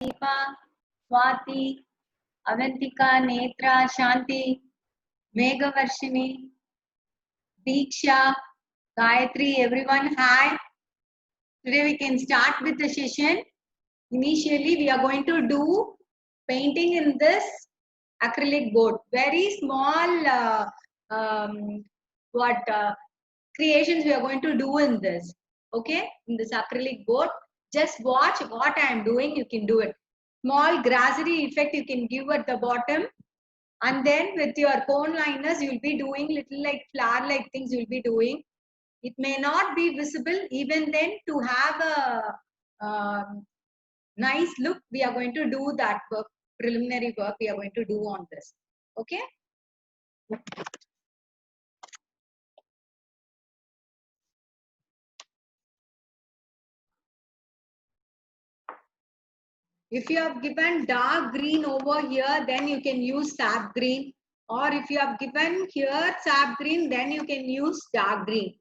Deepa, Swati, Avantika, Netra, Shanti, Meghavarshini, Deeksha, Gayatri, everyone, hi. Today we can start with the session. Initially, we are going to do painting in this acrylic board. Very small creations we are going to do in this. Okay, in this acrylic board. Just watch what I am doing. You can do it. Small grassy effect you can give at the bottom. And then with your cone liners, you'll be doing little like flower-like things you'll be doing. It may not be visible. Even then, to have a nice look, we are going to do that work, preliminary work we are going to do on this. Okay. If you have given dark green over here, then you can use sap green. Or if you have given here sap green, then you can use dark green.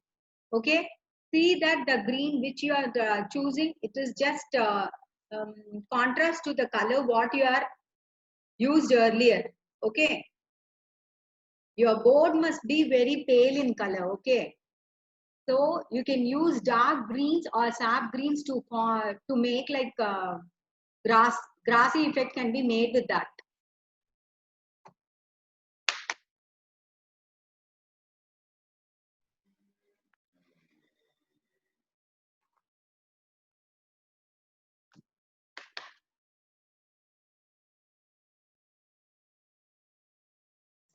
Okay. See that the green which you are choosing, it is just contrast to the color what you are used earlier. Okay. Your board must be very pale in color. Okay. So you can use dark greens or sap greens to make like grassy effect can be made with that.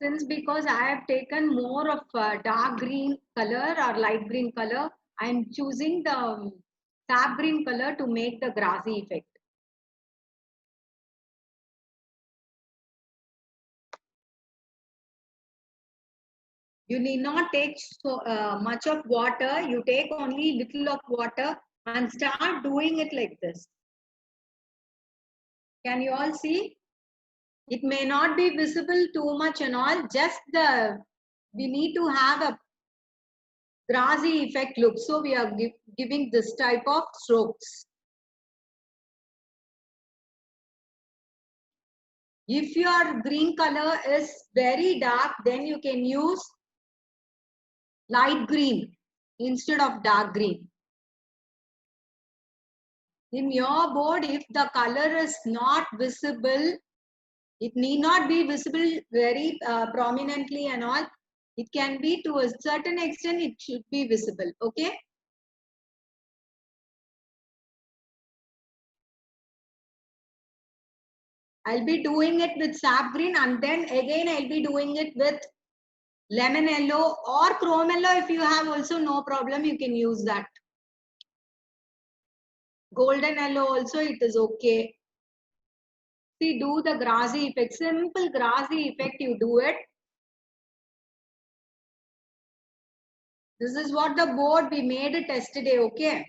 Since because I have taken more of dark green color or light green color, I am choosing the sap green color to make the grassy effect. You need not take so much of water. You take only little of water and start doing it like this. Can you all see? It may not be visible too much and all. Just we need to have a grassy effect look. So we are giving this type of strokes. If your green color is very dark, then you can use light green instead of dark green. In your board, if the color is not visible, it need not be visible very prominently and all. It can be to a certain extent, it should be visible. Okay. I'll be doing it with sap green and then again I'll be doing it with lemon yellow or chrome yellow. If you have also no problem, you can use that. Golden yellow also it is okay. See, do the grassy effect, simple grassy effect you do it. This is what the board we made it yesterday, okay?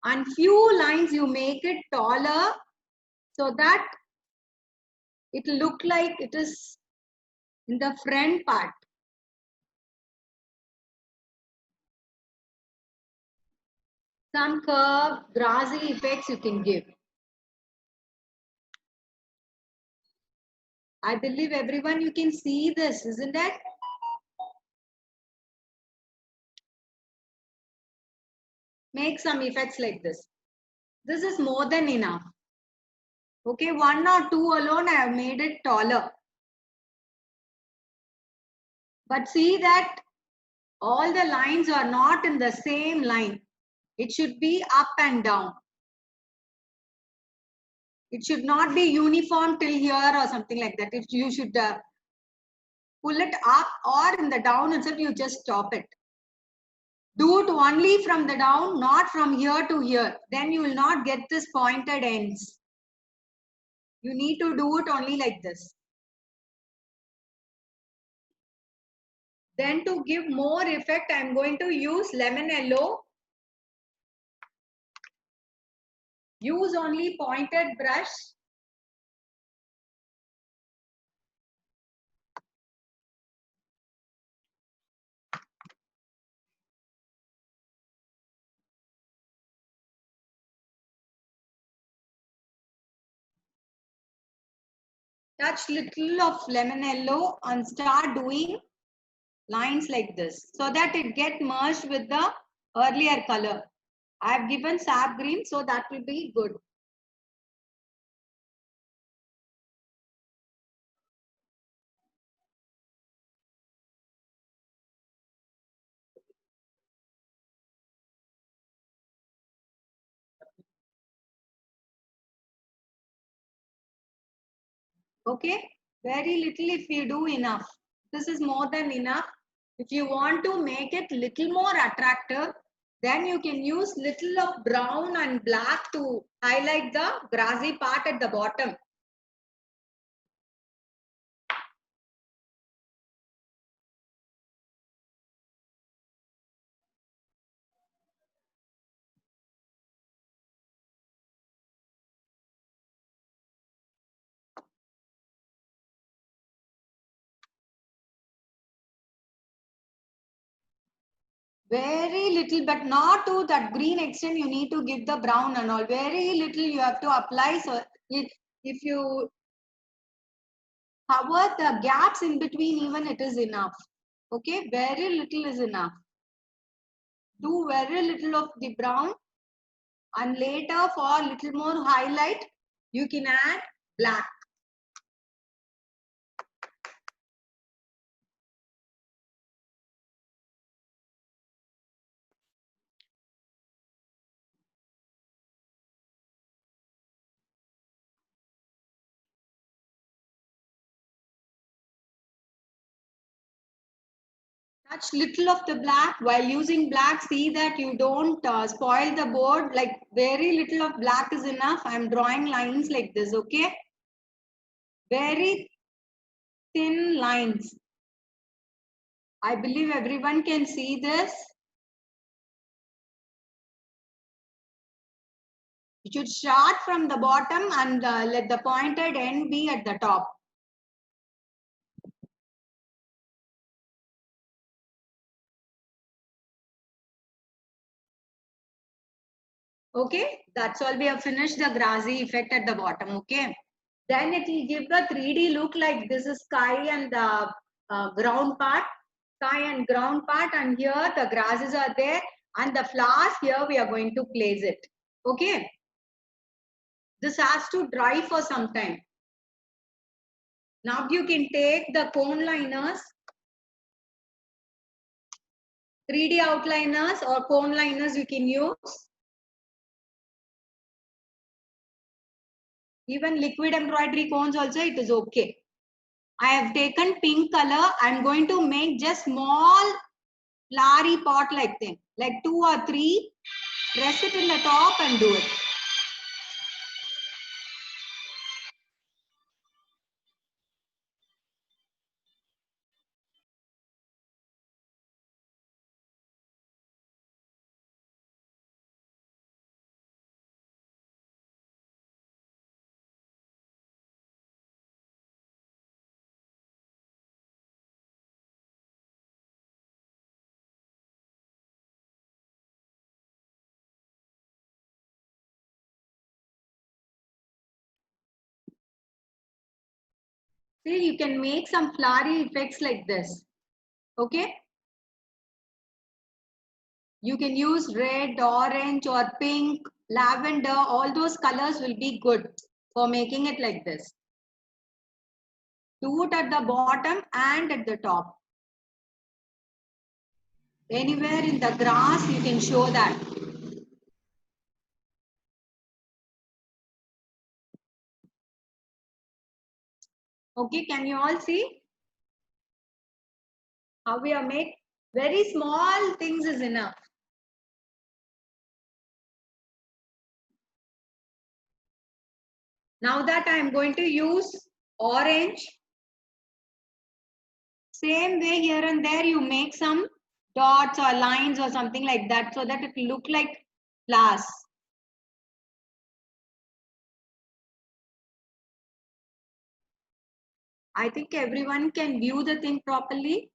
And few lines you make it taller so that it look like it is in the front part. Some curve, grassy effects you can give. I believe everyone you can see this, isn't it? Make some effects like this. This is more than enough. Okay, one or two alone I have made it taller. But see that all the lines are not in the same line. It should be up and down. It should not be uniform till here or something like that. If you should pull it up or in the down itself, you just stop it. Do it only from the down, not from here to here. Then you will not get this pointed ends. You need to do it only like this. Then to give more effect, I am going to use lemon yellow. Use only pointed brush. Touch little of lemon yellow and start doing lines like this so that it get merged with the earlier color. I have given sap green, so that will be good. Okay, very little if you do enough. This is more than enough. If you want to make it little more attractive, then you can use little of brown and black to highlight the grassy part at the bottom. Very little, but not to that green extent you need to give the brown and all. Very little you have to apply. So if you cover the gaps in between, even it is enough. Okay, very little is enough. Do very little of the brown, and later for little more highlight, you can add black. Touch little of the black. While using black, see that you don't spoil the board. Like very little of black is enough. I'm drawing lines like this, okay? Very thin lines. I believe everyone can see this. You should start from the bottom and let the pointed end be at the top. Okay, that's all. We have finished the grassy effect at the bottom. Okay, then it will give the 3D look like this is sky and the ground part, and here the grasses are there, and the flowers here we are going to place it. Okay, this has to dry for some time. Now you can take the cone liners, 3D outliners or cone liners you can use. Even liquid embroidery cones also it is okay. I have taken pink color. I'm going to make just small flowery pot like thing, like 2 or 3. Press it in the top and do it. See, you can make some flowery effects like this. Okay. You can use red, orange or pink, lavender. All those colors will be good for making it like this. Do it at the bottom and at the top. Anywhere in the grass, you can show that. Okay, can you all see how we are made? Very small things is enough. Now that I am going to use orange, same way here and there you make some dots or lines or something like that so that it will look like flowers. I think everyone can view the thing properly.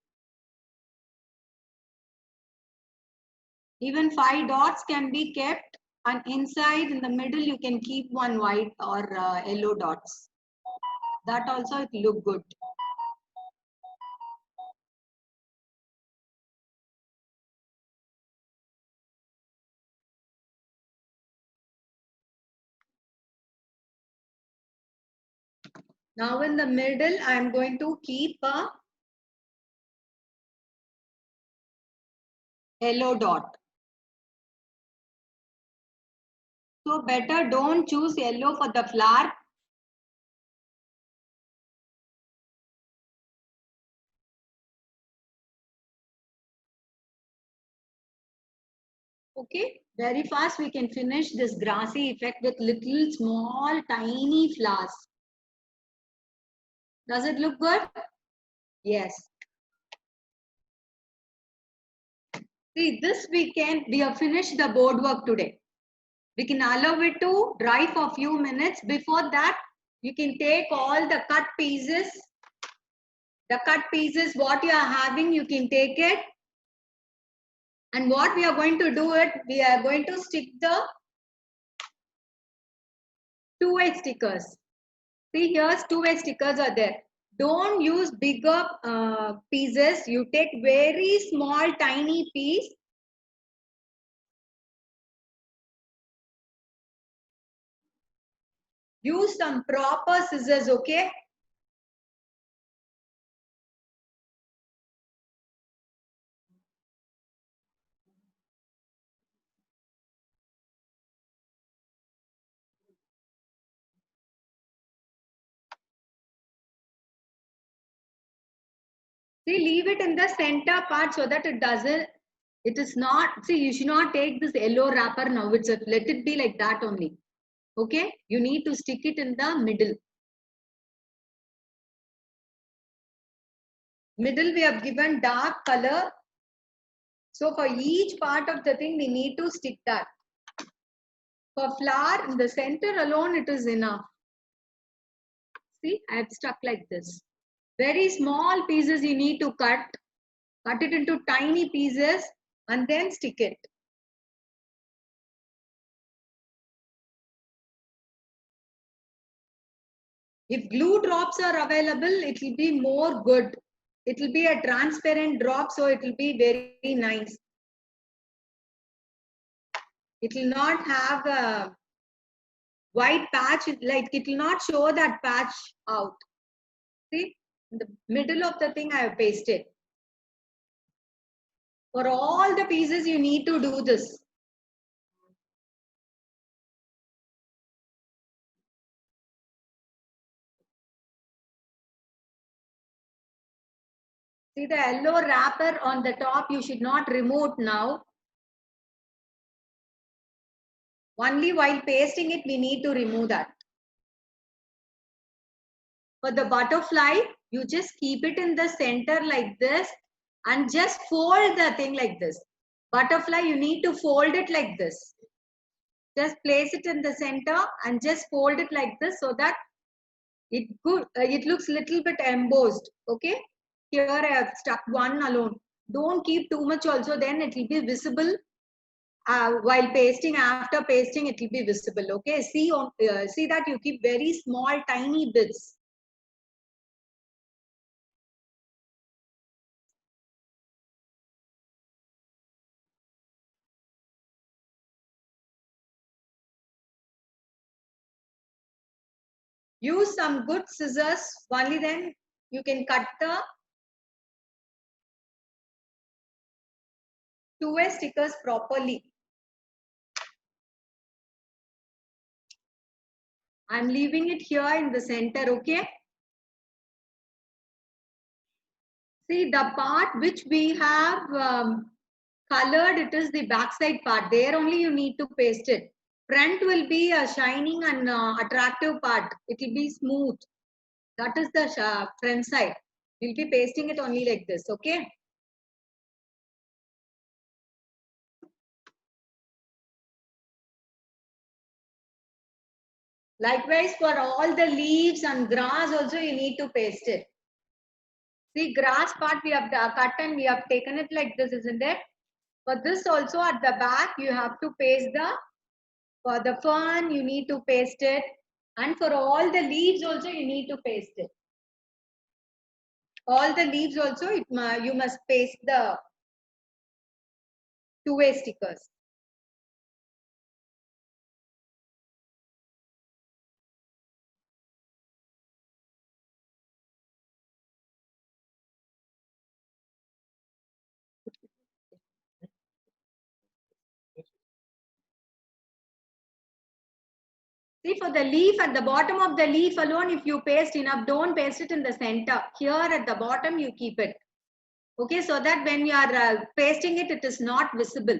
Even 5 dots can be kept, and inside in the middle you can keep one white or yellow dots. that also it look good. Now in the middle, I am going to keep a yellow dot. So better don't choose yellow for the flower. Okay, very fast we can finish this grassy effect with little small tiny flowers. Does it look good? Yes. See, this weekend we have finished the board work today. We can allow it to dry for a few minutes. Before that, you can take all the cut pieces. The cut pieces, what you are having, you can take it. And what we are going to do it, we are going to stick the two-way stickers. See, here's two-way stickers are there. Don't use bigger pieces. You take very small, tiny piece. Use some proper scissors, okay? See, leave it in the center part so that it doesn't, it is not, see, you should not take this yellow wrapper now. It's let it be like that only. Okay? You need to stick it in the middle. Middle, we have given dark color. So for each part of the thing, we need to stick that. For flower, in the center alone, it is enough. See, I have stuck like this. Very small pieces you need to cut. Cut it into tiny pieces and then stick it. If glue drops are available, it will be more good. It will be a transparent drop, so it will be very nice. It will not have a white patch, like it will not show that patch out. See, in the middle of the thing I have pasted. For all the pieces, you need to do this. See the yellow wrapper on the top, you should not remove now. Only while pasting it, we need to remove that. For the butterfly, you just keep it in the center like this and just fold the thing like this. Butterfly, you need to fold it like this. Just place it in the center and just fold it like this so that it looks little bit embossed. Okay. Here I have stuck one alone. Don't keep too much also, then it will be visible. While pasting, after pasting, it will be visible. Okay. See that you keep very small, tiny bits. Use some good scissors, only then you can cut the two-way stickers properly. I'm leaving it here in the center, okay? See the part which we have colored, it is the backside part. There only you need to paste it. Front will be a shining and attractive part. It will be smooth. That is the front side. We'll be pasting it only like this, okay? Likewise, for all the leaves and grass also you need to paste it. See, grass part we have cut and we have taken it like this, isn't it? For this also at the back, you have to paste for the fern, you need to paste it. And for all the leaves also you need to paste it. All the leaves also you must paste the two-way stickers. See, for the leaf, at the bottom of the leaf alone, if you paste enough, don't paste it in the center. Here at the bottom, you keep it. Okay, so that when you are pasting it, it is not visible.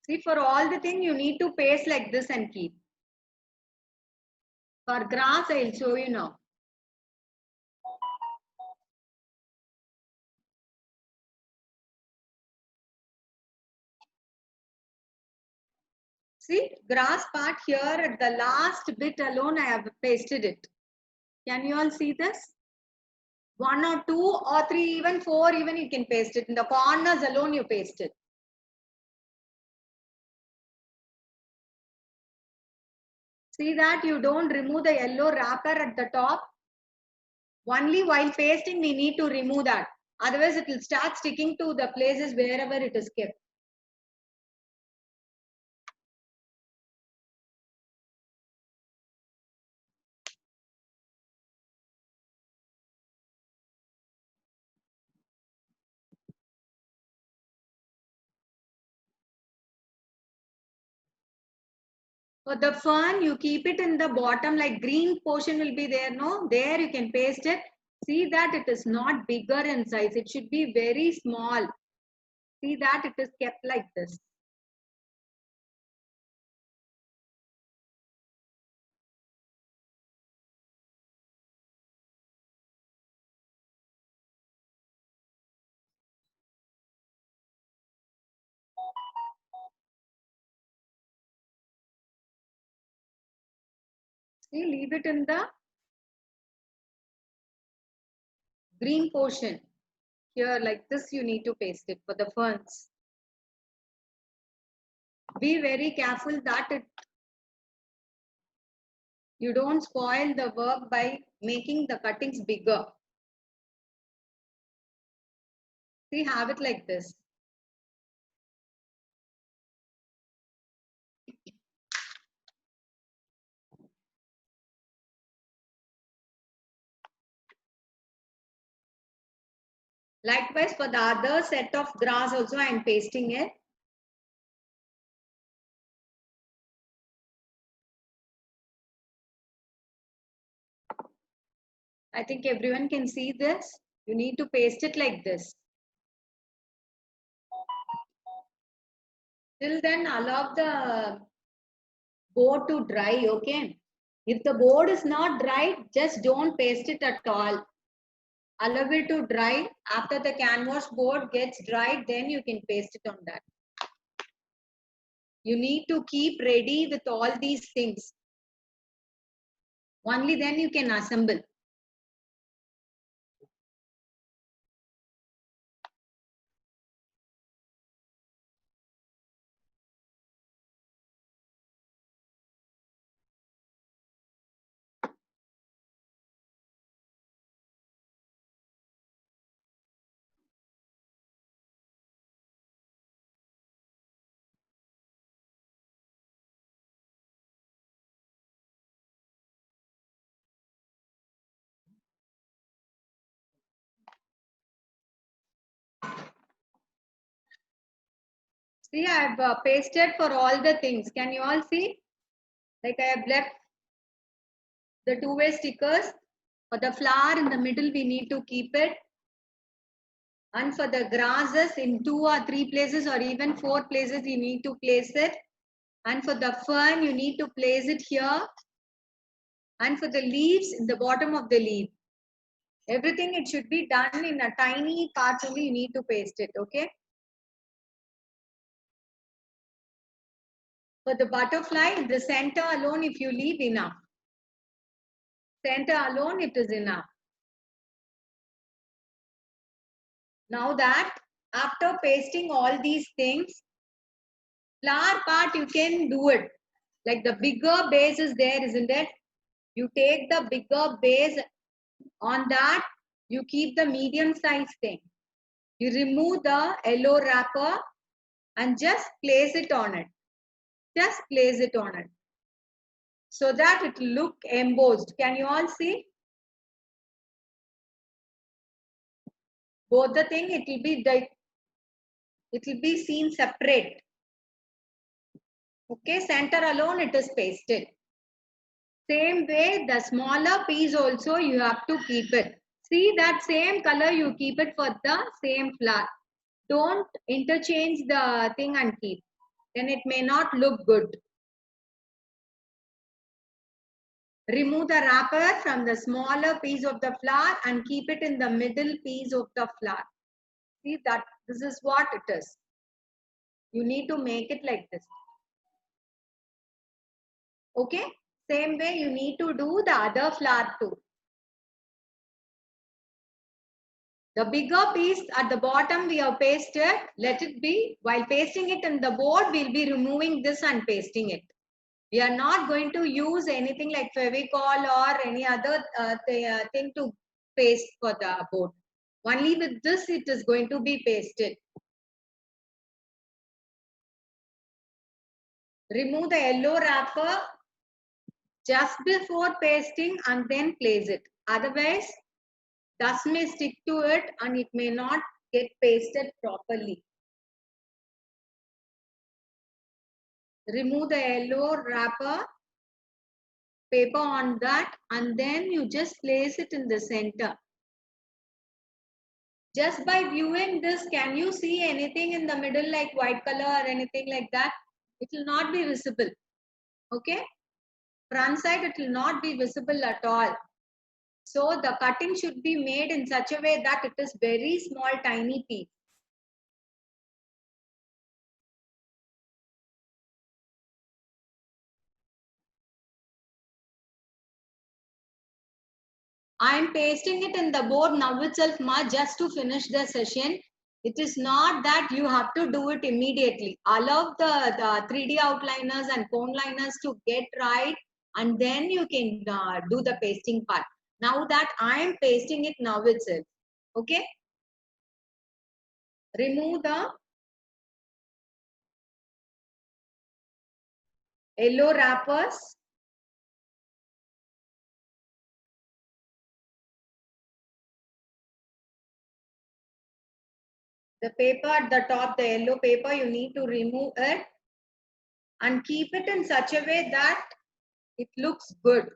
See, for all the thing, you need to paste like this and keep. For grass, I'll show you now. See, grass part here at the last bit alone, I have pasted it. Can you all see this? 1 or 2 or 3, even 4, even you can paste it. In the corners alone, you paste it. See that you don't remove the yellow wrapper at the top. Only while pasting, we need to remove that. Otherwise, it will start sticking to the places wherever it is kept. For the fern, you keep it in the bottom, like green portion will be there, no? There you can paste it. See that it is not bigger in size. It should be very small. See that it is kept like this. See, leave it in the green portion. Here, like this, you need to paste it for the ferns. Be very careful that you don't spoil the work by making the cuttings bigger. See, have it like this. Likewise, for the other set of grass also, I am pasting it. I think everyone can see this. You need to paste it like this. Till then, allow the board to dry, okay? If the board is not dry, just don't paste it at all. Allow it to dry. After the canvas board gets dried, then you can paste it on that. You need to keep ready with all these things. Only then you can assemble. See, I have pasted for all the things. Can you all see? Like I have left the two-way stickers. For the flower in the middle, we need to keep it. And for the grasses in 2 or 3 places or even 4 places, you need to place it. And for the fern, you need to place it here. And for the leaves, in the bottom of the leaf. Everything, it should be done in a tiny parts only. You need to paste it. Okay. For the butterfly, the center alone, if you leave, enough. Center alone, it is enough. Now that after pasting all these things, flower part you can do it. Like the bigger base is there, isn't it? You take the bigger base, on that you keep the medium size thing. You remove the yellow wrapper and just place it on it. Just place it on it. So that it will look embossed. Can you all see? Both the thing, it will be seen separate. Okay, center alone it is pasted. Same way, the smaller piece also you have to keep it. See, that same color you keep it for the same flower. Don't interchange the thing and keep. Then it may not look good. Remove the wrapper from the smaller piece of the flower and keep it in the middle piece of the flower. See that this is what it is. You need to make it like this. Okay. Same way you need to do the other flower too. The bigger piece at the bottom we have pasted, let it be. While pasting it in the board, we'll be removing this and pasting it. We are not going to use anything like Fevicol or any other thing to paste for the board. Only with this it is going to be pasted. Remove the yellow wrapper just before pasting and then place it. Otherwise, dust may stick to it and it may not get pasted properly. Remove the yellow wrapper paper on that and then you just place it in the center. Just by viewing this, can you see anything in the middle like white color or anything like that? It will not be visible. Okay. Front side, it will not be visible at all. So the cutting should be made in such a way that it is very small, tiny piece. I am pasting it in the board now itself, Ma, just to finish the session. It is not that you have to do it immediately. Allow the 3D outliners and cone liners to get right and then you can do the pasting part. Now that I am pasting it now itself. Okay. Remove the yellow wrappers. The paper at the top, the yellow paper, you need to remove it and keep it in such a way that it looks good.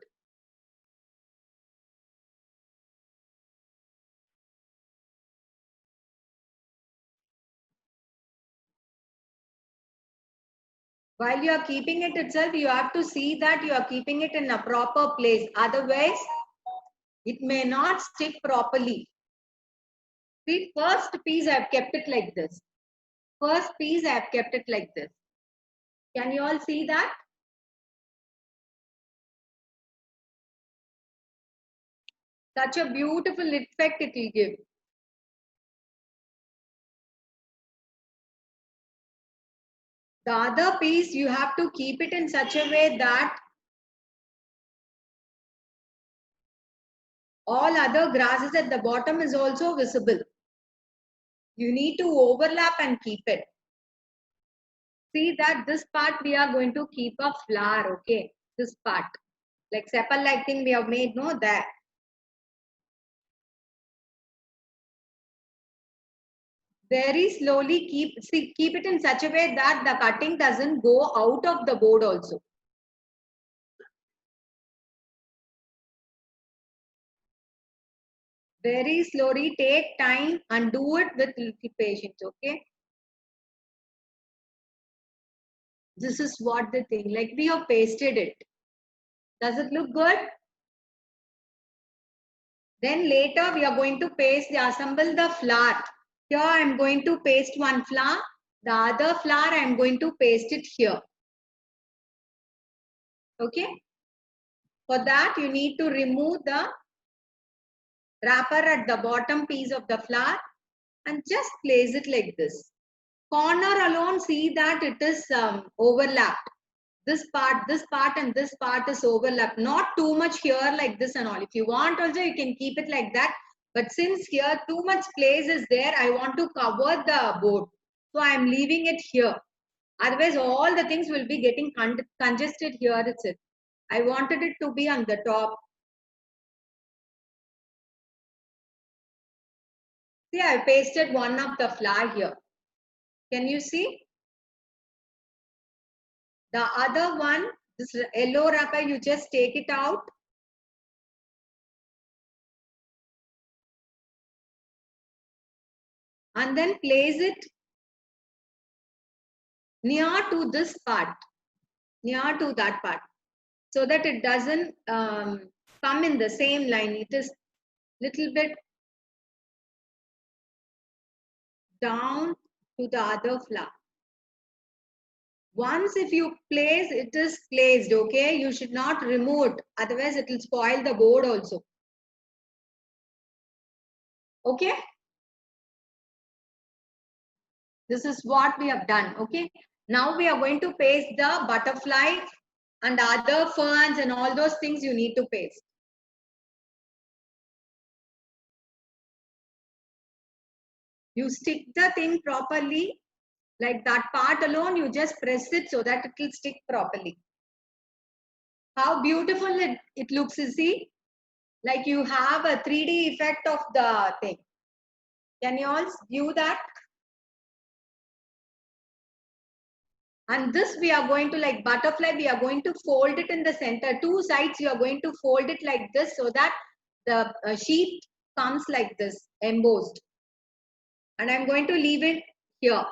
While you are keeping it itself, you have to see that you are keeping it in a proper place. Otherwise, it may not stick properly. See, first piece I have kept it like this. First piece I have kept it like this. Can you all see that? Such a beautiful effect it will give. The other piece, you have to keep it in such a way that all other grasses at the bottom is also visible. You need to overlap and keep it. See that this part we are going to keep a flower, okay? This part. Like sepal like thing we have made, no, that. Very slowly keep it in such a way that the cutting doesn't go out of the board also. Very slowly, take time and do it with little patience, okay? This is what the thing, like we have pasted it. Does it look good? Then later we are going to assemble the flower. Here I am going to paste one flower. The other flower I am going to paste it here. Okay. For that you need to remove the wrapper at the bottom piece of the flower and just place it like this. Corner alone, see that it is overlapped. This part and this part is overlapped. Not too much here like this and all. If you want also, you can keep it like that. But since here too much place is there, I want to cover the board. So I am leaving it here. Otherwise, all the things will be getting congested here itself. I wanted it to be on the top. See, I pasted one of the flower here. Can you see? The other one, this yellow wrapper, you just take it out. And then place it near to this part, near to that part, so that it doesn't come in the same line. It is little bit down to the other flower. Once if you place, it is placed, okay? You should not remove it, otherwise it will spoil the board also. Okay? This is what we have done, okay? Now we are going to paste the butterfly and other ferns and all those things you need to paste. You stick the thing properly, like that part alone, you just press it so that it will stick properly. How beautiful it looks, you see? Like you have a 3D effect of the thing. Can you all view that? And this we are going to, like butterfly, we are going to fold it in the center. Two sides you are going to fold it like this so that the sheet comes like this, embossed. And I'm going to leave it here.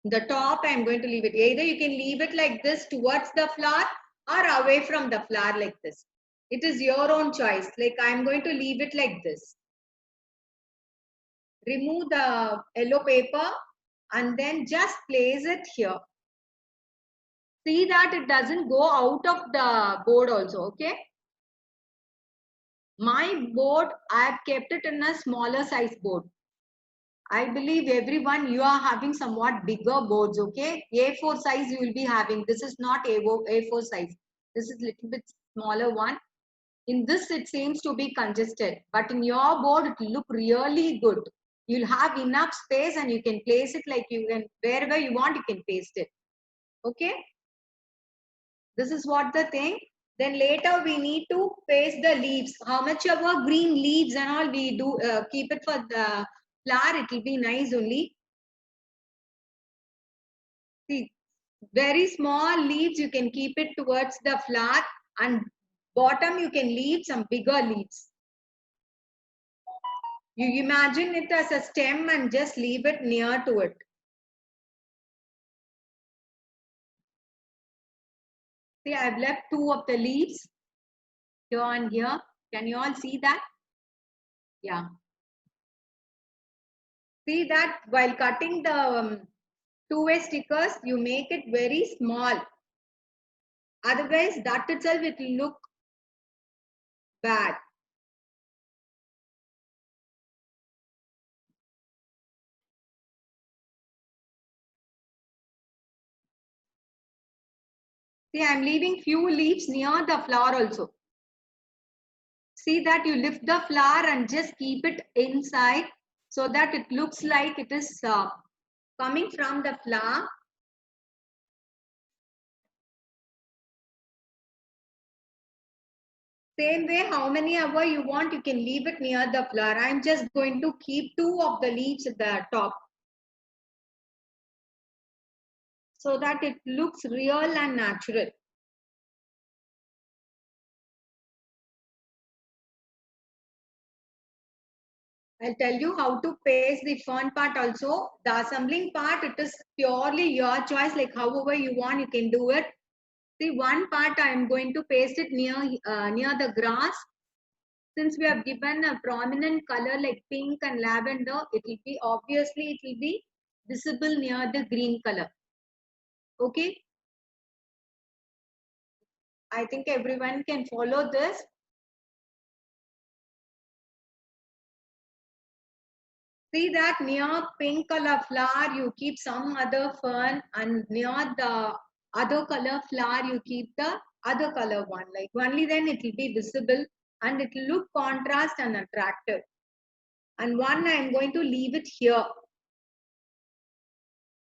The top I'm going to leave it. Either you can leave it like this towards the flower or away from the flower like this. It is your own choice. Like I'm going to leave it like this. Remove the yellow paper and then just place it here. See that it doesn't go out of the board also, okay? My board, I have kept it in a smaller size board. I believe everyone, you are having somewhat bigger boards, okay? A4 size you will be having. This is not A4 size. This is little bit smaller one. In this, it seems to be congested. But in your board, it will look really good. You'll have enough space and you can place it like you can, wherever you want, you can paste it. Okay? This is what the thing. Then later we need to paste the leaves. How much of our green leaves and all we do, keep it for the flower, it will be nice only. See, very small leaves, you can keep it towards the flower, and bottom you can leave some bigger leaves. You imagine it as a stem and just leave it near to it. See, I've left two of the leaves here and here. Can you all see that? Yeah. See that while cutting the two-way stickers, you make it very small. Otherwise, that itself it will look bad. See, I'm leaving few leaves near the flower also. See that you lift the flower and just keep it inside so that it looks like it is coming from the flower. Same way, how many ever you want, you can leave it near the flower. I'm just going to keep two of the leaves at the top so that it looks real and natural. I'll tell you how to paste the fern part also. The assembling part, it is purely your choice, like however you want, you can do it. See, one part I am going to paste it near the grass. since we have given a prominent color like pink and lavender, it will be obviously it will be visible near the green color. Okay, I think everyone can follow this. See that near pink color flower you keep some other fern, and near the other color flower you keep the other color one. Like only then it will be visible and it will look contrast and attractive. And one I am going to leave it here.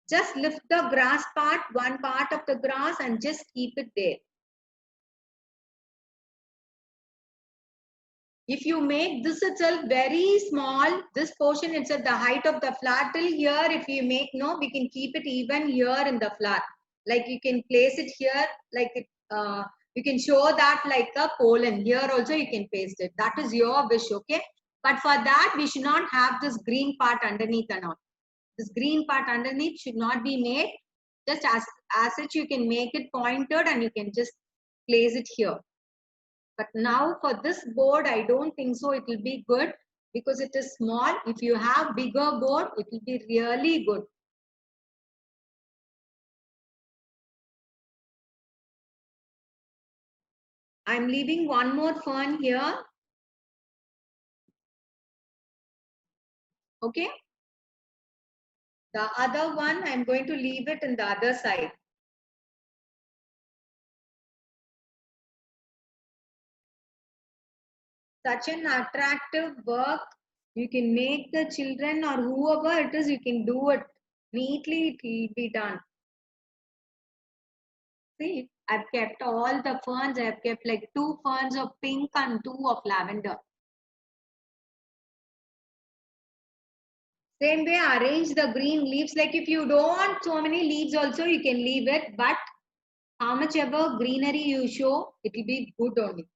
Just lift the grass part, one part of the grass, and just keep it there. If you make this itself very small, this portion it's at the height of the flower till here. If you make no, we can keep it even here in the flower. Like you can place it here, like it, you can show that like a pollen. Here also you can paste it. That is your wish, okay? But for that, we should not have this green part underneath and all. This green part underneath should not be made. Just as such, you can make it pointed and you can just place it here. But now for this board, I don't think so it will be good because it is small. If you have bigger board, it will be really good. I'm leaving one more fern here. Okay. The other one, I'm going to leave it in the other side. Such an attractive work. You can make the children or whoever it is, you can do it neatly, it will be done. See, I've kept all the ferns. I've kept like 2 ferns of pink and 2 of lavender. Same way, arrange the green leaves. Like if you don't want so many leaves also, you can leave it. But how much ever greenery you show, it will be good only.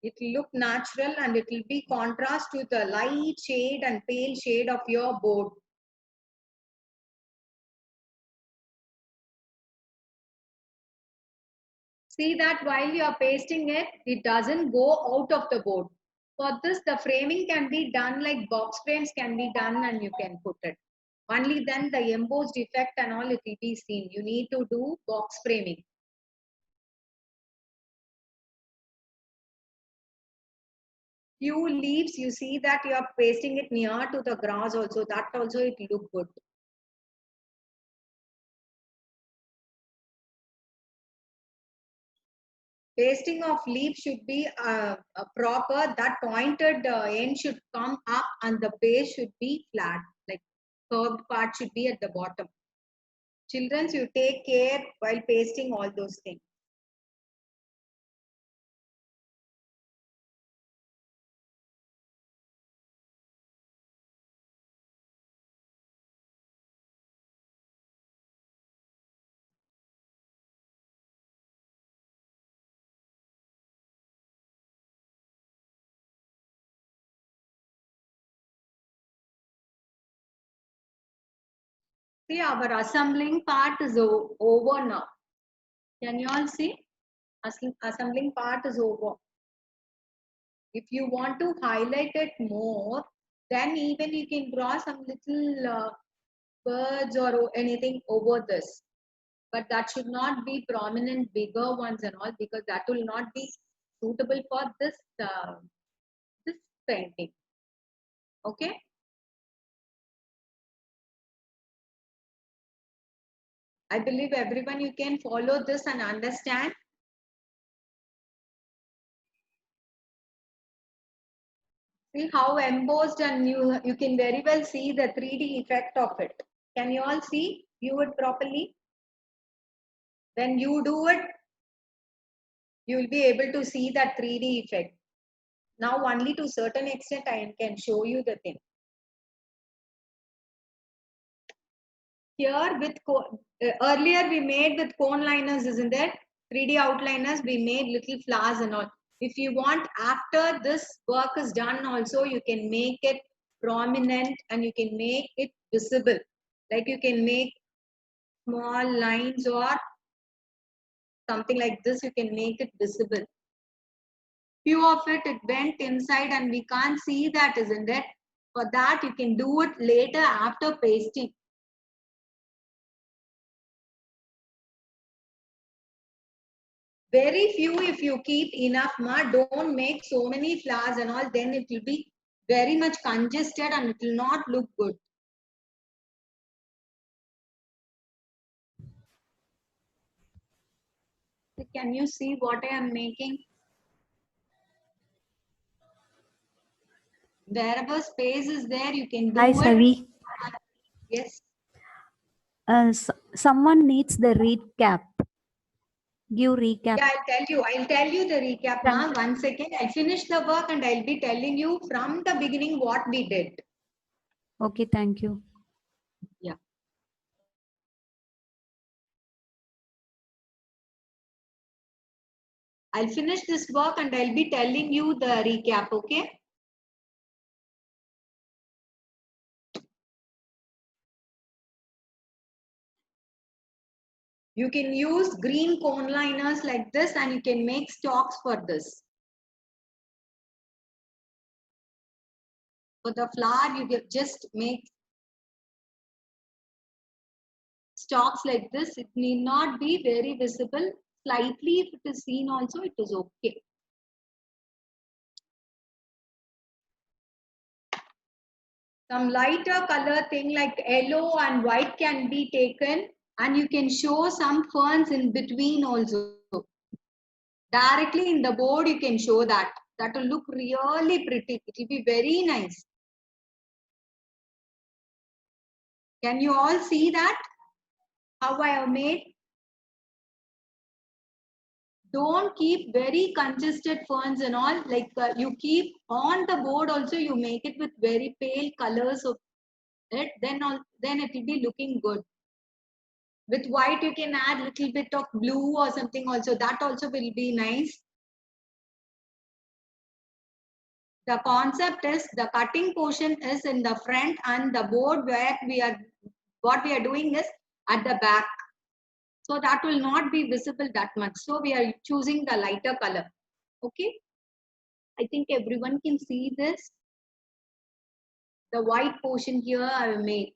It will look natural and it will be contrast to the light shade and pale shade of your board. See that while you are pasting it, it doesn't go out of the board. For this, the framing can be done like box frames can be done and you can put it. Only then the embossed effect and all it will be seen. You need to do box framing. Few leaves, you see that you are pasting it near to the grass also. That also it will look good. Pasting of leaf should be proper. That pointed end should come up and the base should be flat. Like curved part should be at the bottom. Children, you take care while pasting all those things. See, our assembling part is over now. Can you all see? Assembling part is over. If you want to highlight it more, then even you can draw some little birds or anything over this. But that should not be prominent, bigger ones and all, because that will not be suitable for this painting. Okay. I believe everyone you can follow this and understand. See how embossed and you can very well see the 3D effect of it. Can you all see? View it properly. When you do it, you will be able to see that 3D effect. Now only to certain extent I can show you the thing. Here with earlier we made with cone liners, isn't it? 3D outliners, we made little flowers and all. If you want, after this work is done also, you can make it prominent and you can make it visible. Like you can make small lines or something like this, you can make it visible. few of it went inside and we can't see that, isn't it? For that, you can do it later after pasting. Very few, if you keep enough, don't make so many flowers and all, then it will be very much congested and it will not look good. Can you see what I am making? Wherever space is there, you can do Hi, it. Savi. Yes. Someone needs the recap. Give recap. Yeah, I'll tell you the recap, ma. Thank 1 second. I'll finish the work and I'll be telling you from the beginning what we did. Okay, thank you. Yeah. I'll finish this work and I'll be telling you the recap, okay? You can use green cone liners like this and you can make stalks for this. For the flower, you just make stalks like this. It need not be very visible. Slightly, if it is seen also, it is okay. Some lighter color thing like yellow and white can be taken and you can show some ferns in between also. Directly in the board you can show that. That will look really pretty. It will be very nice. Can you all see that? How I have made? Don't keep very congested ferns and all. Like you keep on the board also, you make it with very pale colors of it. Then it will be looking good. With white, you can add little bit of blue or something also. That also will be nice. The concept is the cutting portion is in the front and the board where what we are doing is at the back. So that will not be visible that much. So we are choosing the lighter color. Okay. I think everyone can see this. The white portion here I have made.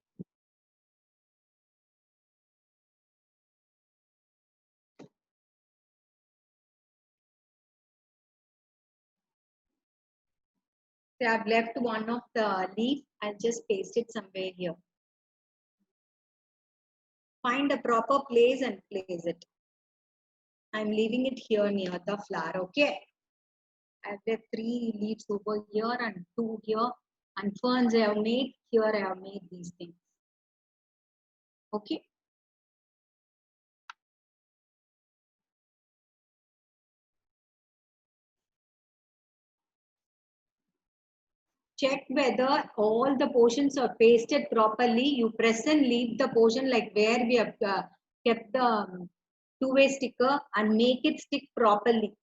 So I've left one of the leaf. I'll just paste it somewhere here. Find a proper place and place it. I'm leaving it here near the flower. Okay. I've left 3 leaves over here and 2 here. And ferns I have made. Here I have made these things. Okay. Check whether all the portions are pasted properly. You press and leave the portion like where we have kept the two-way sticker and make it stick properly.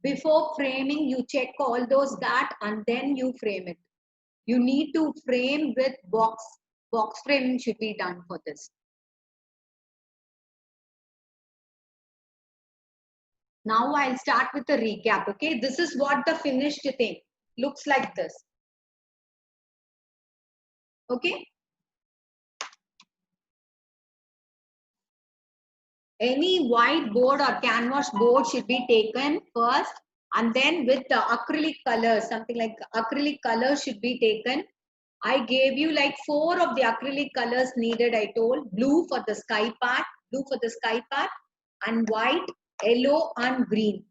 Before framing, you check all those that and then you frame it. You need to frame with box. Box framing should be done for this. Now I'll start with the recap. Okay, this is what the finished thing looks like this. Okay. Any white board or canvas board should be taken first and then with the acrylic color, something like acrylic color should be taken. I gave you like 4 of the acrylic colors needed. I told blue for the sky part, and white, yellow and green.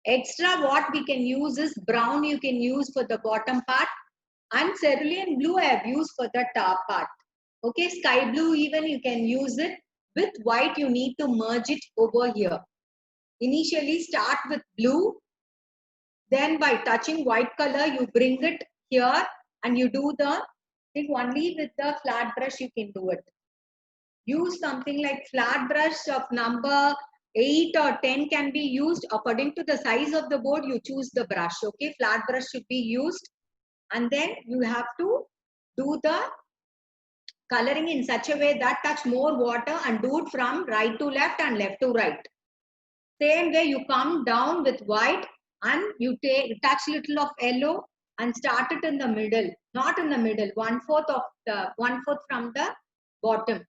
Extra what we can use is brown you can use for the bottom part and cerulean blue I have used for the top part. Okay, sky blue even you can use it. With white, you need to merge it over here. Initially, start with blue. Then by touching white color, you bring it here and you do the thing only with the flat brush you can do it. Use something like flat brush of number 8 or 10 can be used according to the size of the board. You choose the brush. Okay, flat brush should be used. And then you have to do the coloring in such a way that touch more water and do it from right to left and left to right. Same way you come down with white and you touch little of yellow and start it in the middle, not in the middle, 1/4 from the bottom.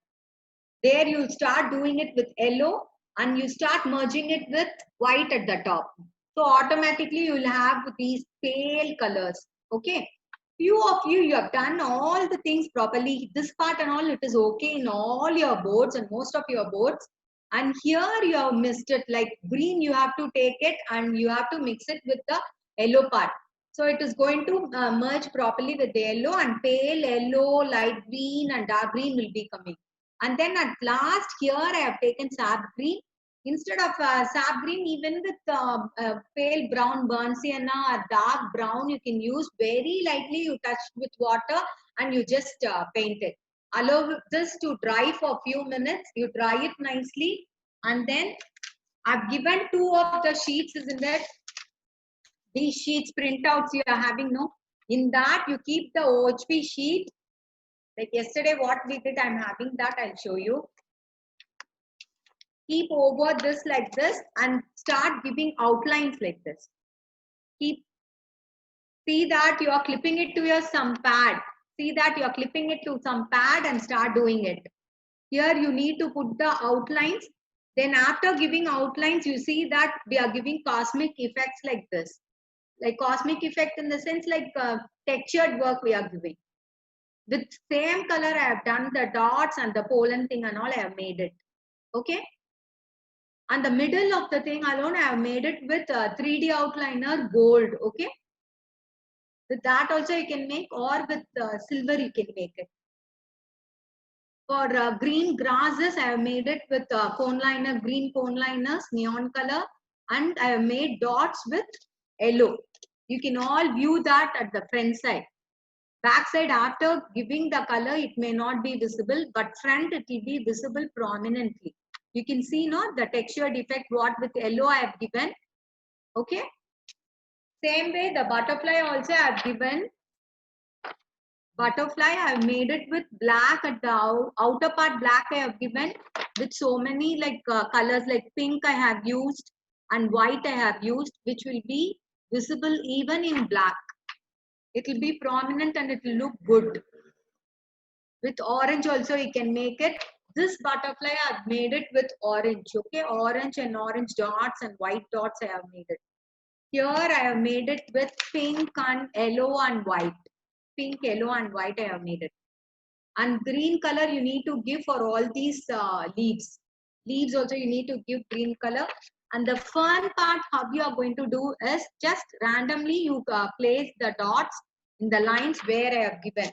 There you start doing it with yellow and you start merging it with white at the top. So automatically you will have these pale colors. Okay. Few of you have done all the things properly. This part and all, it is okay in all your boards and most of your boards. And here you have missed it. Like green, you have to take it and you have to mix it with the yellow part. So it is going to merge properly with the yellow, and pale yellow, light green and dark green will be coming. And then at last here I have taken sap green. Instead of sap green, even with pale brown burnt sienna or dark brown, you can use very lightly. You touch with water and you just paint it. Allow this to dry for a few minutes. You dry it nicely, and then I've given 2 of the sheets, isn't it? These sheets printouts you are having, no? In that you keep the OHP sheet. Like yesterday, what we did, I'm having that. I'll show you. Keep over this like this and start giving outlines like this. See that you are clipping it to your some pad. See that you are clipping it to some pad and start doing it. Here you need to put the outlines. Then after giving outlines, you see that we are giving cosmic effects like this. Like cosmic effect in the sense like textured work we are giving. With same color, I have done the dots and the pollen thing and all, I have made it. Okay. And the middle of the thing alone, I have made it with 3D outliner gold. Okay. With that also you can make, or with silver you can make it. For green grasses, I have made it with cone liner, green cone liners, neon color, and I have made dots with yellow. You can all view that at the front side. Back side, after giving the color, it may not be visible, but front it will be visible prominently. You can see the textured effect what with yellow I have given. Okay. Same way the butterfly also I have given. Butterfly I have made it with black at the outer part, black I have given with so many like colors like pink I have used and white I have used, which will be visible even in black. It will be prominent and it will look good. With orange also you can make it. This butterfly I have made it with orange. Okay, orange and orange dots and white dots I have made it. Here I have made it with pink and yellow and white. Pink, yellow and white I have made it. And green color you need to give for all these leaves. Leaves also you need to give green color. And the fun part how you are going to do is just randomly you place the dots in the lines where I have given.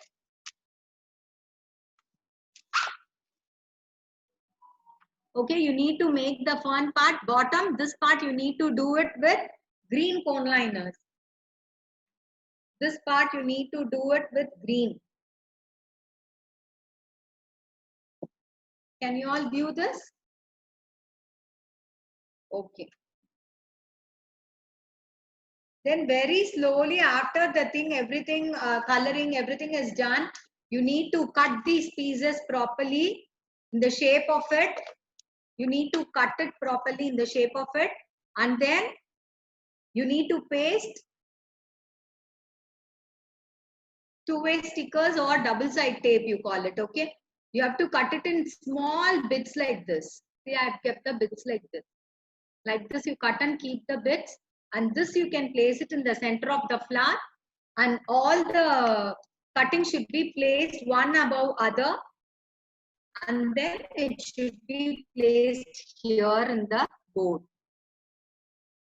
Okay, you need to make the fun part bottom. This part you need to do it with green cone liners. This part you need to do it with green. Can you all view this? Okay. Then very slowly after the thing, everything, coloring, everything is done. You need to cut these pieces properly in the shape of it. You need to cut it properly in the shape of it. And then you need to paste two-way stickers or double-side tape, you call it, okay? You have to cut it in small bits like this. See, I have kept the bits like this. Like this, you cut and keep the bits. And this, you can place it in the center of the flower. And all the cutting should be placed one above other. And then it should be placed here in the board.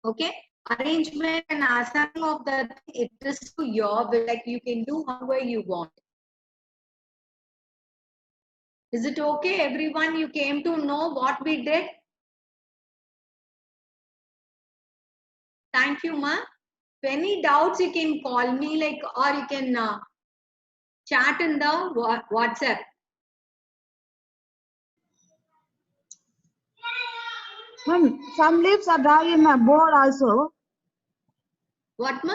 Okay? Arrangement and assembling of the it is to your will, like you can do however you want. Is it okay, everyone? You came to know what we did? Thank you, ma. If any doubts, you can call me, like, or you can chat in the WhatsApp. Some leaves are dry in my board also. What, ma?